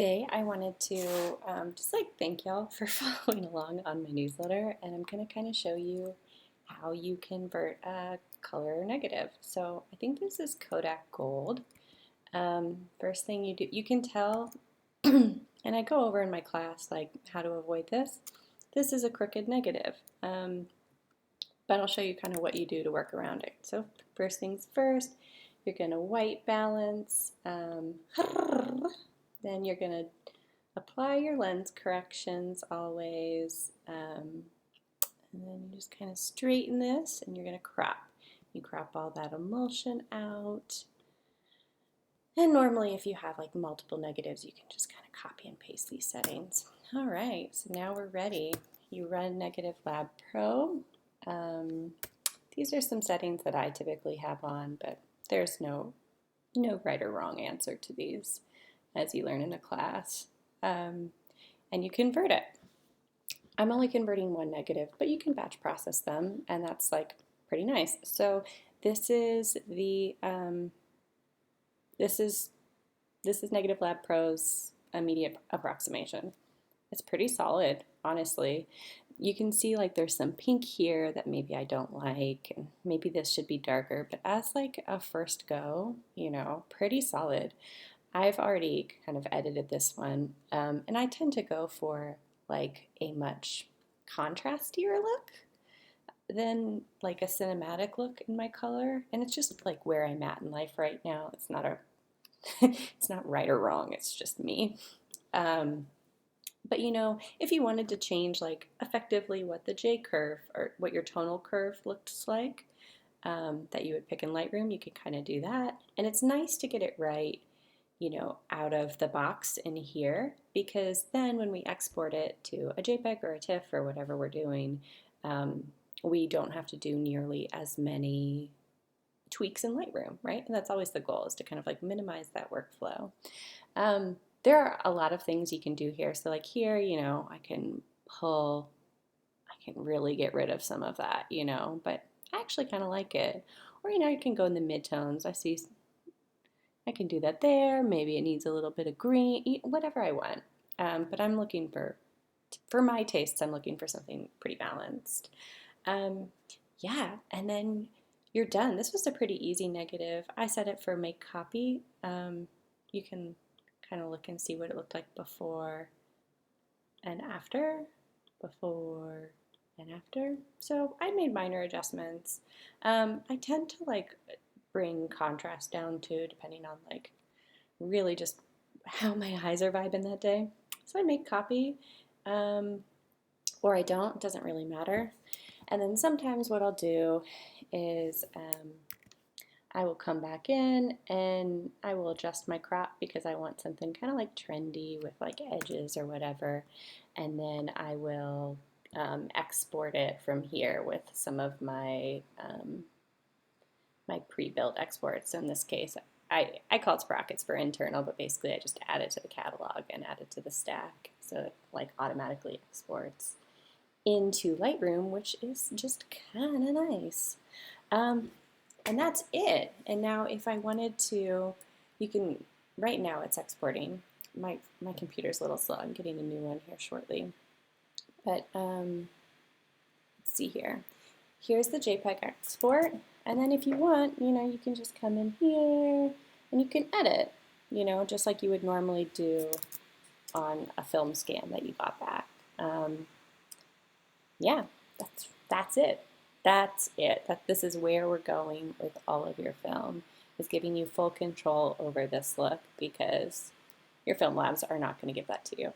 Today I wanted to just thank y'all for following along on my newsletter, and I'm going to kind of show you how you convert a color negative. So I think this is Kodak Gold. First thing you do, you can tell, and I go over in my class like how to avoid this. This is a crooked negative, but I'll show you kind of what you do to work around it. So first things first, you're going to white balance. Then you're going to apply your lens corrections always, and then you just kind of straighten this, and you're going to crop. You crop all that emulsion out. And normally if you have like multiple negatives, you can just kind of copy and paste these settings. All right, so now we're ready. You run Negative Lab Pro. These are some settings that I typically have on, but there's no right or wrong answer to these, as you learn in a class. And you convert it. I'm only converting one negative, but you can batch process them, and that's like pretty nice. So this is the this is Negative Lab Pro's immediate approximation. It's pretty solid, honestly. You can see like there's some pink here that maybe I don't like, and maybe this should be darker, but as like a first go, pretty solid. I've already kind of edited this one, and I tend to go for like a much contrastier look than like a cinematic look in my color, and it's just like where I'm at in life right now. It's not it's not right or wrong, it's just me. But if you wanted to change like effectively what the J curve or what your tonal curve looks like, that you would pick in Lightroom, you can kind of do that. And it's nice to get it right out of the box in here, because then when we export it to a JPEG or a TIFF or whatever we're doing, we don't have to do nearly as many tweaks in Lightroom, right? And that's always the goal, is to kind of like minimize that workflow. There are a lot of things you can do here. So like here, I can really get rid of some of that, but I actually kind of like it. Or, you can go in the midtones. I can do that there. Maybe it needs a little bit of green, whatever I want. But I'm looking for my tastes, I'm looking for something pretty balanced. Yeah, and then you're done. This was a pretty easy negative. I set it for make copy. You can kind of look and see what it looked like before and after. Before and after. So I made minor adjustments. I tend to like bring contrast down too, depending on like really just how my eyes are vibing that day. So I make copy, or I don't, it doesn't really matter. And then sometimes what I'll do is I will come back in and I will adjust my crop, because I want something kind of like trendy with like edges or whatever. And then I will export it from here with some of my my pre-built exports. So in this case, I call it sprockets for internal, but basically I just add it to the catalog and add it to the stack, so it like automatically exports into Lightroom, which is just kind of nice. And that's it. And now if I wanted to, you can, right now it's exporting. My computer's a little slow. I'm getting a new one here shortly. But let's see here. Here's the JPEG export. And then if you want, you can just come in here and you can edit, just like you would normally do on a film scan that you got back. Yeah, that's it. That's it. This is where we're going with all of your film, is giving you full control over this look, because your film labs are not going to give that to you.